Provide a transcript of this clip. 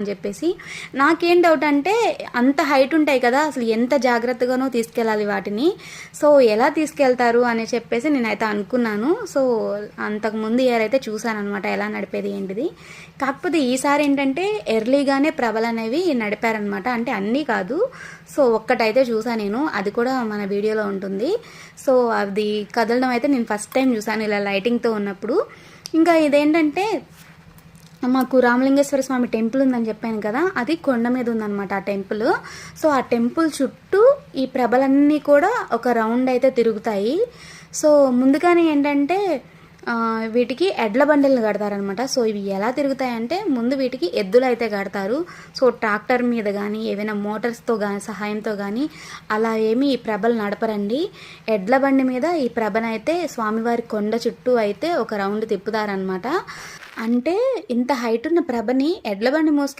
అని చెప్పేసి. నాకేం డౌట్ అంటే అంత హైట్ ఉంటాయి కదా, అసలు ఎంత జాగ్రత్తగానో తీసుకెళ్ళాలి వాటిని. సో ఎలా తీసుకెళ్తారు అని చెప్పేసి నేనైతే అనుకున్నాను. సో అంతకుముందు ఇయర్ అయితే చూశాను అనమాట ఎలా నడిపేది ఏంటిది. కాకపోతే ఈసారి ఏంటంటే ఎర్లీగానే ప్రభలు అనేవి నడిపారనమాట. అంటే అన్నీ కాదు, సో ఒక్కటైతే చూసాను నేను, అది కూడా మన వీడియోలో ఉంటుంది. సో అది కదలడం అయితే నేను ఫస్ట్ టైం చూసాను ఇలా లైటింగ్తో ఉన్నప్పుడు. ఇంకా ఇదేంటంటే మాకు రామలింగేశ్వర స్వామి టెంపుల్ ఉందని చెప్పాను కదా, అది కొండ మీద ఉందన్నమాట ఆ టెంపుల్. సో ఆ టెంపుల్ చుట్టూ ఈ ప్రభలన్నీ కూడా ఒక రౌండ్ అయితే తిరుగుతాయి. సో ముందుగానే ఏంటంటే వీటికి ఎడ్ల బండిలు కడతారనమాట. సో ఇవి ఎలా తిరుగుతాయంటే ముందు వీటికి ఎద్దులు అయితే కడతారు. సో ట్రాక్టర్ మీద కానీ ఏవైనా మోటార్స్తో కానీ సహాయంతో కానీ అలా ఏమి ఈ ప్రభలు నడపరండి. ఎడ్ల బండి మీద ఈ ప్రభనైతే స్వామివారి కొండ చుట్టూ అయితే ఒక రౌండ్ తిప్పుతారనమాట. అంటే ఇంత హైట్ ఉన్న ప్రభని ఎడ్ల బండి మోసుకెళ్తే